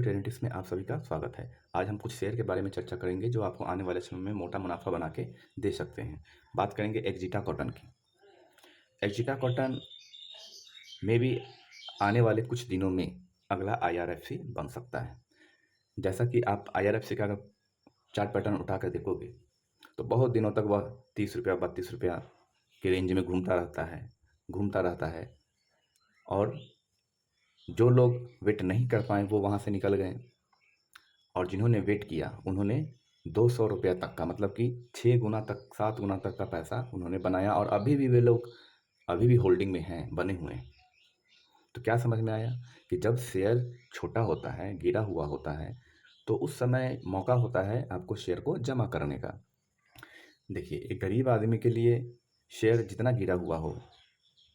Trading tips में आप सभी का स्वागत है। आज हम कुछ शेयर के बारे में चर्चा करेंगे जो आपको आने वाले समय में मोटा मुनाफा बना के दे सकते हैं। बात करेंगे एक्जिटा कॉटन की। एक्जिटा कॉटन में भी आने वाले कुछ दिनों में अगला आईआरएफसी बन सकता है। जैसा कि आप आईआरएफसी का अगर चार्ट पैटर्न उठा कर देखोगे तो बहुत दिनों तक वह 30 रुपया 32 रुपया के रेंज में घूमता रहता है और जो लोग वेट नहीं कर पाए वो वहाँ से निकल गए और जिन्होंने वेट किया उन्होंने 200 रुपया तक का मतलब कि 6 गुना तक 7 गुना तक का पैसा उन्होंने बनाया और अभी भी वे लोग अभी भी होल्डिंग में हैं, बने हुए हैं। तो क्या समझ में आया कि जब शेयर छोटा होता है, गिरा हुआ होता है, तो उस समय मौका होता है आपको शेयर को जमा करने का। देखिए, एक गरीब आदमी के लिए शेयर जितना गिरा हुआ हो,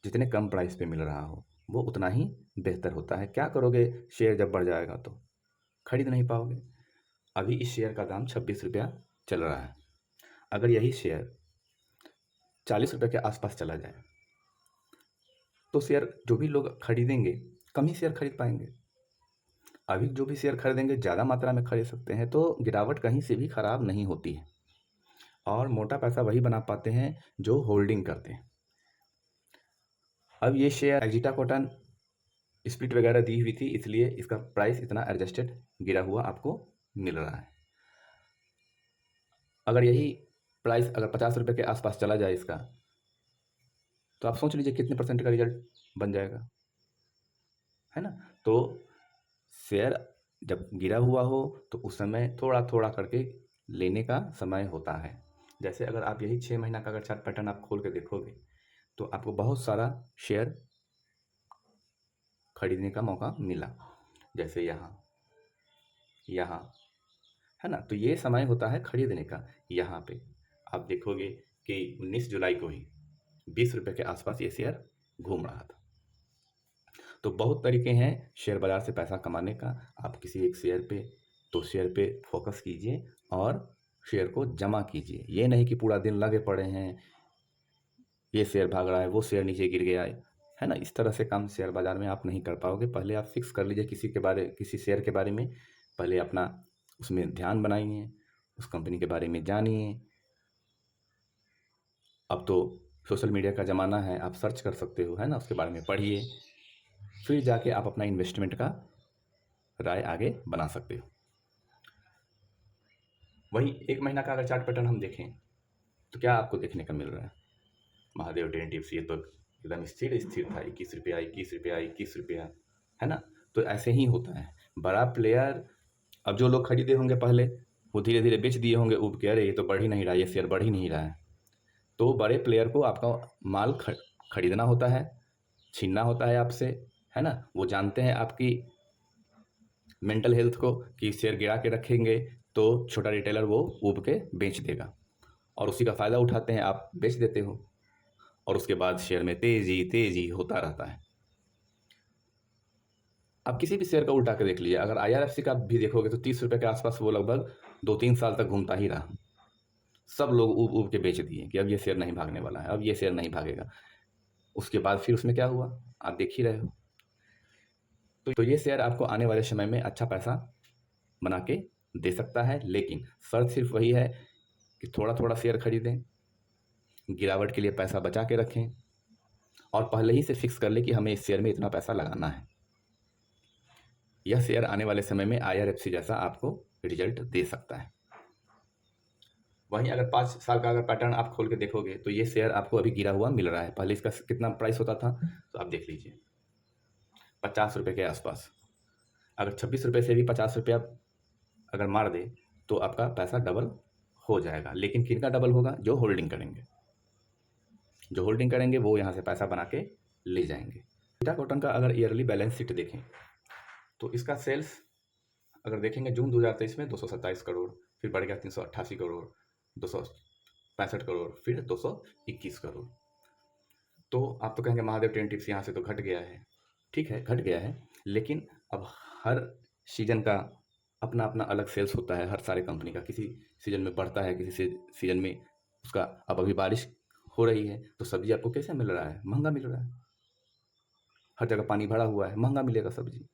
जितने कम प्राइस पे मिल रहा हो, वो उतना ही बेहतर होता है। क्या करोगे शेयर जब बढ़ जाएगा तो? खरीद नहीं पाओगे। अभी इस शेयर का दाम 26 रुपया चल रहा है। अगर यही शेयर 40 रुपये के आसपास चला जाए तो शेयर जो भी लोग खरीदेंगे कम ही शेयर खरीद पाएंगे। अभी जो भी शेयर खरीदेंगे ज़्यादा मात्रा में खरीद सकते हैं, तो गिरावट कहीं से भी खराब नहीं होती है और मोटा पैसा वही बना पाते हैं जो होल्डिंग करते हैं। अब ये शेयर एक्जिटा कॉटन स्प्लिट वगैरह दी हुई थी, इसलिए इसका प्राइस इतना एडजस्टेड गिरा हुआ आपको मिल रहा है। अगर यही प्राइस अगर 50 रुपये के आसपास चला जाए इसका, तो आप सोच लीजिए कितने परसेंट का रिजल्ट बन जाएगा, है ना। तो शेयर जब गिरा हुआ हो तो उस समय थोड़ा थोड़ा करके लेने का समय होता है। जैसे अगर आप यही 6 महीना का अगर चार्ट पैटर्न आप खोल के देखोगे तो आपको बहुत सारा शेयर खरीदने का मौका मिला, जैसे यहाँ है ना। तो ये समय होता है खरीदने का। यहाँ पे आप देखोगे कि 19 जुलाई को ही 20 रुपये के आसपास ये शेयर घूम रहा था। तो बहुत तरीके हैं शेयर बाज़ार से पैसा कमाने का। आप किसी एक शेयर पे, दो शेयर पे फोकस कीजिए और शेयर को जमा कीजिए। ये नहीं कि पूरा दिन लगे पड़े हैं, ये शेयर भाग रहा है, वो शेयर नीचे गिर गया है ना। इस तरह से काम शेयर बाज़ार में आप नहीं कर पाओगे। पहले आप फिक्स कर लीजिए किसी शेयर के बारे में, पहले अपना उसमें ध्यान बनाइए, उस कंपनी के बारे में जानिए। अब तो सोशल मीडिया का ज़माना है, आप सर्च कर सकते हो, है ना, उसके बारे में पढ़िए, फिर जाके आप अपना इन्वेस्टमेंट का राय आगे बना सकते हो। वही 1 महीना का अगर चार्ट पैटर्न हम देखें तो क्या आपको देखने का मिल रहा है? महादेव ट्रेडिंग टिप्स ये तो एकदम स्थिर स्थिर था, 21 रुपया 21 रुपया 21 रुपया, है ना। तो ऐसे ही होता है। बड़ा प्लेयर, अब जो लोग खरीदे होंगे पहले, वो धीरे धीरे बेच दिए होंगे उब के, अरे ये तो बढ़ ही नहीं रहा, ये शेयर बढ़ ही नहीं रहा है। तो बड़े प्लेयर को आपका माल खरीदना होता है, छीनना होता है आपसे, है ना। वो जानते हैं आपकी मेंटल हेल्थ को कि शेयर गिरा के रखेंगे तो छोटा रिटेलर वो ऊब के बेच देगा और उसी का फ़ायदा उठाते हैं, आप बेच देते हो और उसके बाद शेयर में तेजी तेजी होता रहता है। आप किसी भी शेयर का उल्टा के देख लीजिए, अगर आईआरएफसी का भी देखोगे तो 30 रुपये के आसपास वो लगभग 2-3 साल तक घूमता ही रहा। सब लोग ऊब ऊब के बेच दिए कि अब ये शेयर नहीं भागने वाला है, अब ये शेयर नहीं भागेगा। उसके बाद फिर उसमें क्या हुआ आप देख ही रहे हो। तो ये शेयर आपको आने वाले समय में अच्छा पैसा बना के दे सकता है, लेकिन शर्त सिर्फ वही है कि थोड़ा थोड़ा शेयर खरीदें, गिरावट के लिए पैसा बचा के रखें और पहले ही से फिक्स कर लें कि हमें इस शेयर में इतना पैसा लगाना है। यह शेयर आने वाले समय में आईआरएफसी जैसा आपको रिजल्ट दे सकता है। वहीं अगर 5 साल का अगर पैटर्न आप खोल के देखोगे तो ये शेयर आपको अभी गिरा हुआ मिल रहा है। पहले इसका कितना प्राइस होता था तो आप देख लीजिए, 50 रुपये के आसपास। अगर 26 रुपये से भी 50 रुपया अगर मार दे तो आपका पैसा डबल हो जाएगा। लेकिन किनका डबल होगा? जो होल्डिंग करेंगे। जो होल्डिंग करेंगे वो यहाँ से पैसा बना के ले जाएंगे। टीटा कॉटन का अगर ईयरली बैलेंस शीट देखें तो इसका सेल्स अगर देखेंगे जून 2023 में 227 करोड़, फिर बढ़ गया 388 करोड़, 265 करोड़, फिर 221 करोड़। तो आप तो कहेंगे महादेव ट्रेडिंग टिप्स यहाँ से तो घट गया है। ठीक है, घट गया है, लेकिन अब हर सीजन का अपना अपना अलग सेल्स होता है हर सारे कंपनी का। किसी सीजन में बढ़ता है, किसी सीजन में उसका। अब अभी बारिश हो रही है तो सब्जी आपको कैसे मिल रहा है? महंगा मिल रहा है। हर जगह पानी भरा हुआ है, महंगा मिलेगा सब्जी।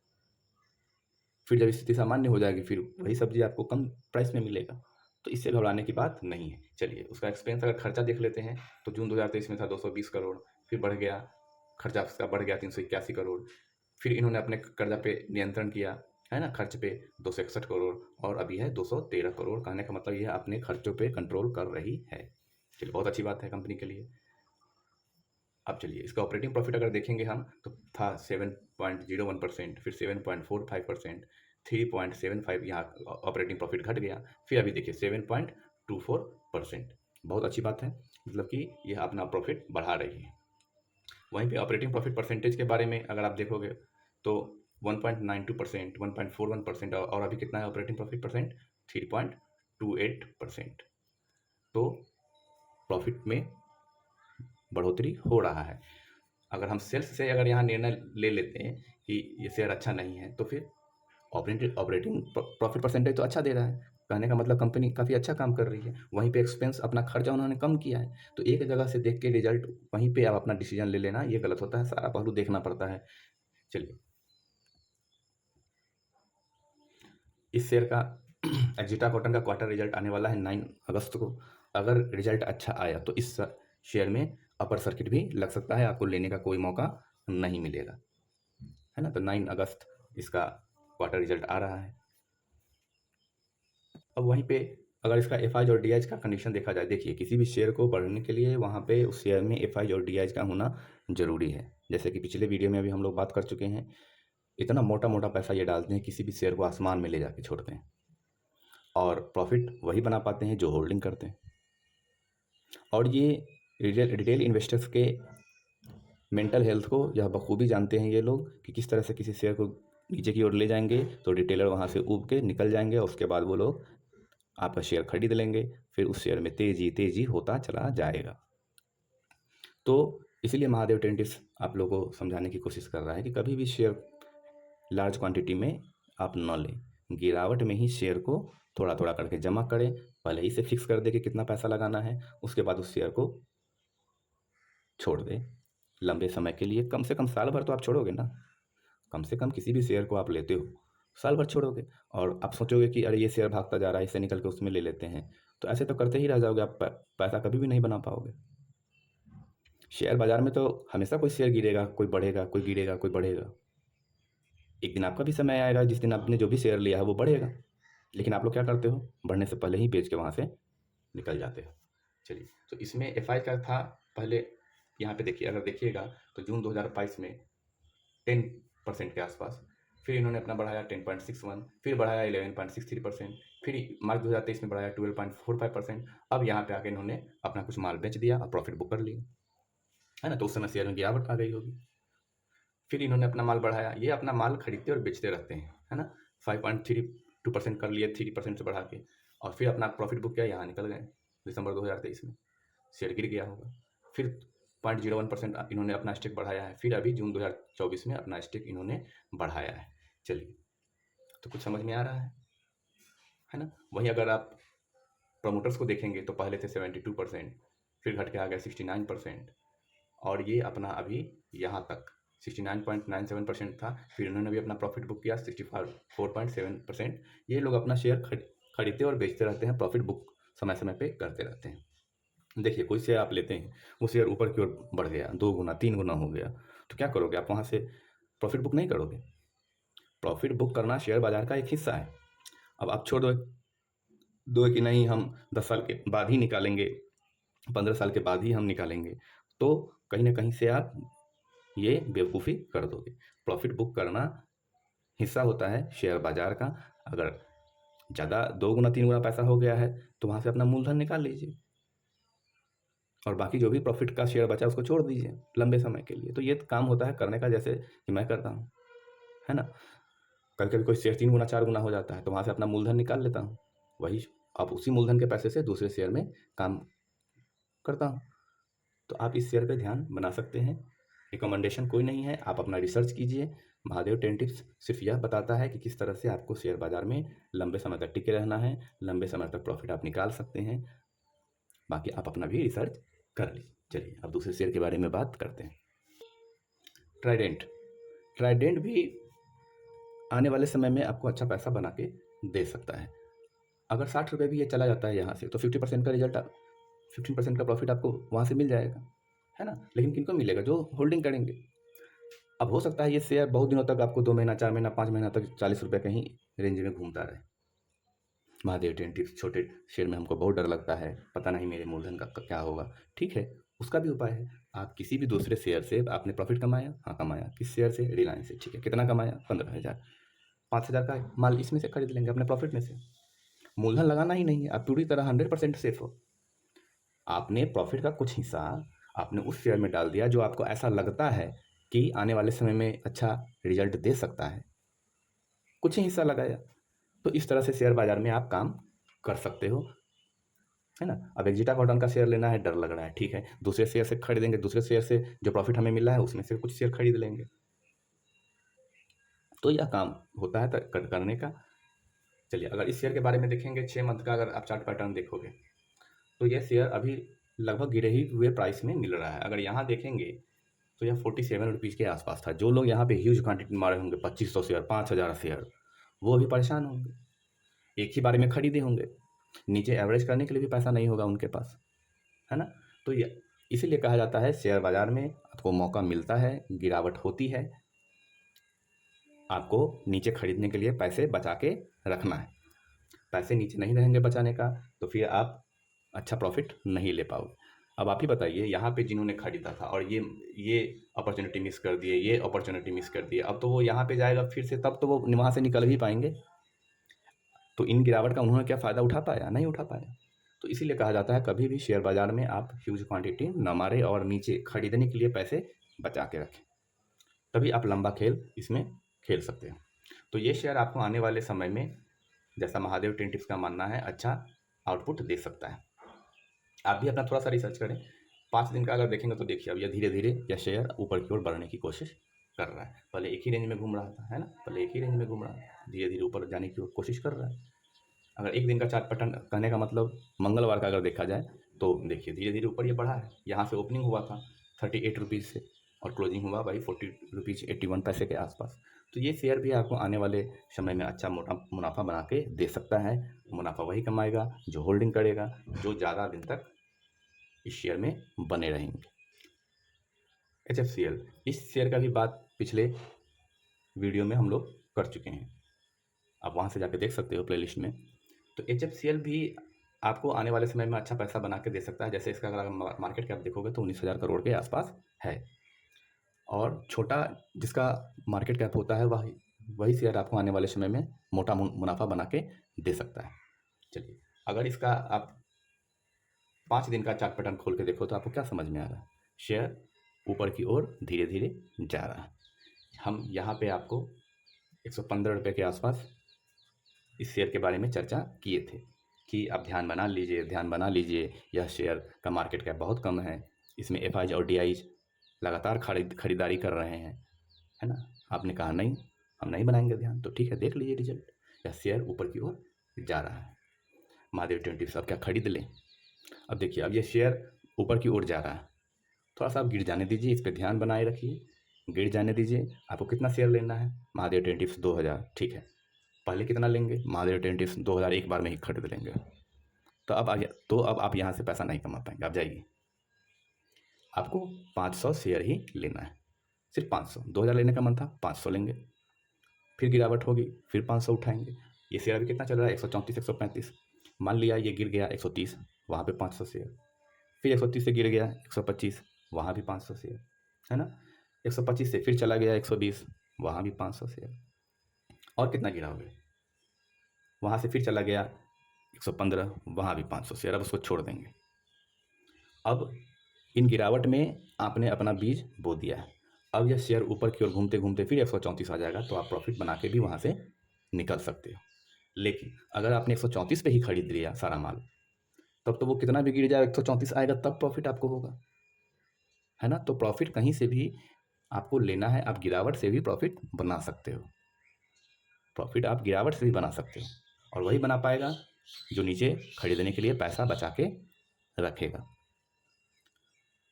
फिर जब स्थिति सामान्य हो जाएगी फिर वही सब्जी आपको कम प्राइस में मिलेगा। तो इससे घबराने की बात नहीं है। चलिए उसका एक्सपेंस अगर खर्चा देख लेते हैं तो जून 2023 में था 220 करोड़, फिर बढ़ गया, खर्चा उसका बढ़ गया 381 करोड़। फिर इन्होंने अपने कर्जा पे नियंत्रण किया, है ना, खर्च पे 261 करोड़ और अभी है 213 करोड़। कहने का मतलब ये अपने खर्चों पे कंट्रोल कर रही है। चलिए बहुत अच्छी बात है कंपनी के लिए। अब चलिए इसका ऑपरेटिंग प्रॉफिट अगर देखेंगे हम तो था 7.01%, फिर 7.45%, 3.75 यहाँ ऑपरेटिंग प्रॉफिट घट गया, फिर अभी देखिए 7.24%। बहुत अच्छी बात है, मतलब कि यह अपना प्रॉफिट बढ़ा रही है। वहीं पे ऑपरेटिंग प्रॉफिट परसेंटेज के बारे में अगर आप देखोगे तो 1.92%, 1.41% और अभी कितना है ऑपरेटिंग प्रॉफिट परसेंट, 3.28%। तो प्रॉफिट में बढ़ोतरी हो रहा है। अगर हम सेल्स से अगर यहाँ निर्णय ले लेते हैं कि ये शेयर अच्छा नहीं है तो फिर ऑपरेटिंग प्रॉफिट परसेंटेज तो अच्छा दे रहा है, कहने का मतलब कंपनी काफ़ी अच्छा काम कर रही है। वहीं पे एक्सपेंस अपना खर्चा उन्होंने कम किया है। तो एक जगह से देख के रिजल्ट वहीं पे आप अपना डिसीजन ले लेना ये गलत होता है, सारा पहलू देखना पड़ता है। चलिए इस शेयर का एक्जिटा कॉटन का क्वार्टर रिजल्ट आने वाला है 9 अगस्त को। अगर रिजल्ट अच्छा आया तो इस शेयर में अपर सर्किट भी लग सकता है, आपको लेने का कोई मौका नहीं मिलेगा, है ना। तो 9 अगस्त इसका क्वार्टर रिजल्ट आ रहा है। अब वहीं पे अगर इसका एफ और डी का कंडीशन देखा जाए, देखिए किसी भी शेयर को बढ़ने के लिए वहाँ पे उस शेयर में एफ और डी का होना जरूरी है। जैसे कि पिछले वीडियो में अभी हम लोग बात कर चुके हैं, इतना मोटा मोटा पैसा ये डालते हैं, किसी भी शेयर को आसमान में ले जाके छोड़ते हैं और प्रॉफिट वही बना पाते हैं जो होल्डिंग करते हैं। और ये रिटेल इन्वेस्टर्स के मेंटल हेल्थ को यह बखूबी जानते हैं ये लोग कि किस तरह से किसी शेयर को नीचे की ओर ले जाएंगे तो रिटेलर वहाँ से ऊब के निकल जाएंगे और उसके बाद वो लोग आपका शेयर खरीद लेंगे, फिर उस शेयर में तेजी तेजी होता चला जाएगा। तो इसीलिए महादेव टेंटिस आप लोगों को समझाने की कोशिश कर रहा है कि कभी भी शेयर लार्ज क्वांटिटी में आप न लें, गिरावट में ही शेयर को थोड़ा थोड़ा करके जमा करें, पहले ही से फिक्स कर दे कि कितना पैसा लगाना है, उसके बाद उस शेयर को छोड़ दें लंबे समय के लिए। कम से कम साल भर तो आप छोड़ोगे ना, कम से कम किसी भी शेयर को आप लेते हो साल भर छोड़ोगे और आप सोचोगे कि अरे ये शेयर भागता जा रहा है, इससे निकल के उसमें ले लेते हैं, तो ऐसे तो करते ही रह जाओगे, आप पैसा कभी भी नहीं बना पाओगे। शेयर बाजार में तो हमेशा कोई शेयर गिरेगा, कोई बढ़ेगा, कोई गिरेगा, कोई बढ़ेगा। एक दिन आपका भी समय आएगा जिस दिन आपने जो भी शेयर लिया है वो बढ़ेगा, लेकिन आप लोग क्या करते हो, बढ़ने से पहले ही बेच के वहाँ से निकल जाते हो। चलिए तो इसमें एफ का था पहले, यहाँ पे देखिए, अगर देखिएगा तो जून 2022 में 10% के आसपास, फिर इन्होंने अपना बढ़ाया 10.61, फिर बढ़ाया 11.63%, फिर मार्च 2023 में बढ़ाया 12.45%। अब यहाँ पे आके इन्होंने अपना कुछ माल बेच दिया और प्रॉफिट बुक कर लिया, है ना। तो उस समय शेयर में गिरावट आ गई होगी। फिर इन्होंने अपना माल बढ़ाया, ये अपना माल खरीदते और बेचते रहते हैं, है ना। 5.32% कर लिए 3% से बढ़ा के, और फिर अपना प्रॉफिट बुक किया, यहाँ निकल गए दिसंबर 2023 में, शेयर गिर गया होगा। फिर 0.01% इन्होंने अपना स्टेक बढ़ाया है, फिर अभी जून 2024 में अपना स्टेक इन्होंने बढ़ाया है। चलिए तो कुछ समझ में आ रहा है ना। वहीं अगर आप प्रमोटर्स को देखेंगे तो पहले थे 72%, फिर घट के आ गया 69%, और ये अपना अभी यहाँ तक 69.97% था, फिर इन्होंने भी अपना प्रॉफिट बुक किया 64.7%। ये लोग अपना शेयर खरीदते और बेचते रहते हैं, प्रॉफिट बुक समय समय पे करते रहते हैं। देखिए कोई शेयर आप लेते हैं, वो शेयर ऊपर की ओर बढ़ गया, 2 गुना 3 गुना हो गया, तो क्या करोगे आप, वहाँ से प्रॉफिट बुक नहीं करोगे। प्रॉफिट बुक करना शेयर बाजार का एक हिस्सा है। अब आप छोड़ दो कि नहीं हम 10 साल के बाद ही निकालेंगे, 15 साल के बाद ही हम निकालेंगे, तो कहीं ना कहीं से आप ये बेवकूफ़ी कर दोगे। प्रॉफिट बुक करना हिस्सा होता है शेयर बाजार का। अगर ज़्यादा 2 गुना 3 गुना पैसा हो गया है तो वहाँ से अपना मूलधन निकाल लीजिए और बाकी जो भी प्रॉफिट का शेयर बचा उसको छोड़ दीजिए लंबे समय के लिए। तो ये काम होता है करने का, जैसे कि मैं करता हूँ, है ना। कभी कभी कोई शेयर 3 गुना 4 गुना हो जाता है तो वहाँ से अपना मूलधन निकाल लेता हूँ, वही अब उसी मूलधन के पैसे से दूसरे शेयर में काम करता हूँ। तो आप इस शेयर पे ध्यान बना सकते हैं। रिकमेंडेशन कोई नहीं है, आप अपना रिसर्च कीजिए। महादेव टेन टिप्स सिर्फ यह बताता है कि किस तरह से आपको शेयर बाजार में लंबे समय तक टिके रहना है, लंबे समय तक प्रॉफिट आप निकाल सकते हैं। बाकी आप अपना भी रिसर्च कर लीजिए। चलिए अब दूसरे शेयर के बारे में बात करते हैं। ट्राइडेंट भी आने वाले समय में आपको अच्छा पैसा बना के दे सकता है। अगर 60 रुपये भी ये चला जाता है यहाँ से, तो 50% का रिजल्ट 15% का प्रॉफिट आपको वहाँ से मिल जाएगा, है ना? लेकिन किनको मिलेगा? जो होल्डिंग करेंगे। अब हो सकता है ये शेयर बहुत दिनों तक आपको 2 महीना, 4 महीना, 5 महीना तक 40 रुपये के ही रेंज में घूमता रहे। महादेव टेंटिव छोटे शेयर में हमको बहुत डर लगता है, पता नहीं मेरे मूलधन का क्या होगा। ठीक है, उसका भी उपाय है। आप किसी भी दूसरे शेयर से आपने प्रॉफिट कमाया, हाँ कमाया। किस शेयर से? रिलायंस से। ठीक है, कितना कमाया? 15,000। 5,000 का माल इसमें से खरीद लेंगे अपने प्रॉफिट में से। मूलधन लगाना ही नहीं है, आप पूरी तरह 100% सेफ हो। आपने प्रॉफिट का कुछ हिस्सा आपने उस शेयर में डाल दिया जो आपको ऐसा लगता है कि आने वाले समय में अच्छा रिजल्ट दे सकता है। कुछ ही हिस्सा लगाया, तो इस तरह से शेयर बाजार में आप काम कर सकते हो, है ना? अब एक्जिटा कॉटन का शेयर लेना है, डर लग रहा है, ठीक है, दूसरे शेयर से खरीदेंगे, दूसरे शेयर से जो प्रॉफिट हमें मिल रहा है उसमें से कुछ शेयर खरीद लेंगे। तो यह काम होता है करने का। चलिए, अगर इस शेयर के बारे में देखेंगे 6 मंथ का अगर आप चार्ट पैटर्न देखोगे, तो यह शेयर अभी लगभग गिरे ही हुए प्राइस में मिल रहा है। अगर यहाँ देखेंगे तो यह 47 रुपीज़ के आसपास था। जो लोग यहाँ पे ह्यूज क्वांटिटी मारे होंगे, 2500 शेयर, 5000 शेयर, वो अभी परेशान होंगे, एक ही बारे में खरीदे होंगे। नीचे एवरेज करने के लिए भी पैसा नहीं होगा उनके पास, है ना? तो ये इसीलिए कहा जाता है शेयर बाजार में आपको मौका मिलता है, गिरावट होती है, आपको नीचे खरीदने के लिए पैसे बचा के रखना है। पैसे नीचे नहीं रहेंगे बचाने का, तो फिर आप अच्छा प्रॉफिट नहीं ले पाओगे। अब आप ही बताइए, यहाँ पे जिन्होंने खरीदा था और ये अपॉर्चुनिटी मिस कर दिए, ये अपॉर्चुनिटी मिस कर दिए, अब तो वो यहाँ पे जाएगा फिर से, तब तो वो वहाँ से निकल भी पाएंगे। तो इन गिरावट का उन्होंने क्या फ़ायदा उठा पाया? नहीं उठा पाया। तो इसीलिए कहा जाता है कभी भी शेयर बाजार में आप ह्यूज क्वांटिटी न मारें और नीचे खरीदने के लिए पैसे बचा के रखें, तभी आप लंबा खेल इसमें खेल सकते हैं। तो ये शेयर आपको आने वाले समय में, जैसा महादेव टेंटिव्स का मानना है, अच्छा आउटपुट दे सकता है। आप भी अपना थोड़ा सा रिसर्च करें। 5 दिन का अगर देखेंगे तो देखिए अब यह धीरे धीरे यह शेयर ऊपर की ओर बढ़ने की कोशिश कर रहा है। पहले एक ही रेंज में घूम रहा था, है ना? पहले एक ही रेंज में घूम रहा था, धीरे धीरे ऊपर जाने की कोशिश कर रहा है। अगर एक दिन का चार्ट पैटर्न कहने का मतलब मंगलवार का अगर देखा जाए तो देखिए धीरे धीरे ऊपर ये बढ़ा है। यहाँ से ओपनिंग हुआ था 38 रुपीज़ से और क्लोजिंग हुआ भाई 40 रुपीज़ 81 पैसे के आसपास। तो ये शेयर भी आपको आने वाले समय में अच्छा मोटा मुनाफा बना के दे सकता है। मुनाफा वही कमाएगा जो होल्डिंग करेगा, जो ज़्यादा दिन तक इस शेयर में बने रहेंगे। HFCL, इस शेयर का भी बात पिछले वीडियो में हम लोग कर चुके हैं, आप वहाँ से जाके देख सकते हो प्लेलिस्ट में। तो HFCL भी आपको आने वाले समय में अच्छा पैसा बना के दे सकता है। जैसे इसका अगर मार्केट कैप देखोगे तो 19,000 करोड़ के आसपास है, और छोटा जिसका मार्केट कैप होता है वही शेयर आपको आने वाले समय में मोटा मुनाफा बना के दे सकता है। चलिए, अगर इसका आप 5 दिन का चार्ट पैटर्न खोल के देखो तो आपको क्या समझ में आ रहा है? शेयर ऊपर की ओर धीरे धीरे जा रहा है। हम यहाँ पे आपको 115 रुपये के आसपास इस शेयर के बारे में चर्चा किए थे कि आप ध्यान बना लीजिए, यह शेयर का मार्केट कैप बहुत कम है, इसमें FIs और DIs लगातार खरीदारी कर रहे हैं, है ना? आपने कहा नहीं, हम नहीं बनाएंगे ध्यान, तो ठीक है, देख लीजिए रिजल्ट, यह शेयर ऊपर की ओर जा रहा है। महादेव टेंटिव्स आप क्या खरीद लें? अब देखिए, अब ये शेयर ऊपर की ओर जा रहा है, थोड़ा सा आप गिर जाने दीजिए, इस पर ध्यान बनाए रखिए, गिर जाने दीजिए। आपको कितना शेयर लेना है? महादेव टेंटिव्स 2000, ठीक है। पहले कितना लेंगे? महादेव टेंटिव्स 2000 एक बार में ही खरीद लेंगे। तो अब आप यहाँ से पैसा नहीं कमा पाएंगे, आप जाइए। आपको 500 शेयर ही लेना है, सिर्फ 500। 2000 लेने का मन था, 500 लेंगे, फिर गिरावट होगी, फिर 500 उठाएंगे। ये शेयर अभी कितना चल रहा है? 134, 135। मान लिया ये गिर गया 130, वहाँ पे 500 शेयर, फिर 130 से गिर गया 125, वहाँ भी 500 शेयर, है ना? 125 से फिर चला गया 120, वहाँ भी 500 शेयर, और कितना गिराओगे? वहाँ से फिर चला गया 115, वहाँ भी 500 शेयर, अब उसको छोड़ देंगे। अब इन गिरावट में आपने अपना बीज बो दिया है, अब यह शेयर ऊपर की ओर घूमते घूमते फिर 134 आ जाएगा, तो आप प्रॉफिट बना के भी वहाँ से निकल सकते हो। लेकिन अगर आपने 134 पे ही खरीद लिया सारा माल, तब तो वो कितना भी गिर जाए 134 आएगा, तब प्रॉफिट आपको होगा, है ना? तो प्रॉफिट कहीं से भी आपको लेना है, आप गिरावट से भी प्रॉफिट बना सकते हो, प्रॉफिट आप गिरावट से भी बना सकते हो, और वही बना पाएगा जो नीचे खरीदने के लिए पैसा बचा के रखेगा।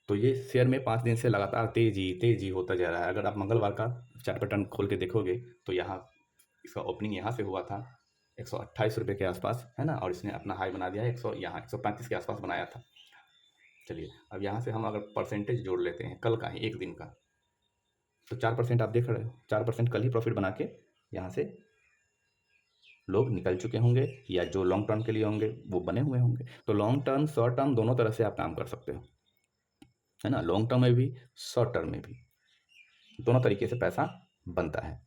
तो ये शेयर में 5 दिन से लगातार तेजी होता जा रहा है। अगर आप मंगलवार का चार्ट पैटर्न खोल के देखोगे तो यहाँ इसका ओपनिंग यहाँ से हुआ था 128 रुपये के आसपास, है ना, और इसने अपना हाई बना दिया 100, यहाँ 135 के आसपास बनाया था। चलिए अब यहाँ से हम अगर परसेंटेज जोड़ लेते हैं कल का ही, एक दिन का, तो 4% आप देख रहे हो, 4% कल ही प्रॉफिट बना के यहाँ से लोग निकल चुके होंगे, या जो लॉन्ग टर्म के लिए होंगे वो बने हुए होंगे। तो लॉन्ग टर्म, शॉर्ट टर्म, दोनों तरह से आप काम कर सकते हो, है ना, लॉन्ग टर्म में भी शॉर्ट टर्म में भी, दोनों तरीके से पैसा बनता है।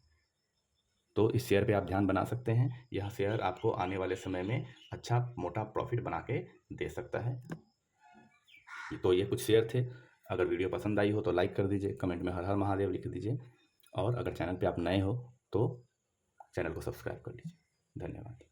तो इस शेयर पे आप ध्यान बना सकते हैं, यह शेयर आपको आने वाले समय में अच्छा मोटा प्रॉफिट बना के दे सकता है। तो ये कुछ शेयर थे। अगर वीडियो पसंद आई हो तो लाइक कर दीजिए, कमेंट में हर हर महादेव लिख दीजिए, और अगर चैनल पे आप नए हो तो चैनल को सब्सक्राइब कर लीजिए। धन्यवाद।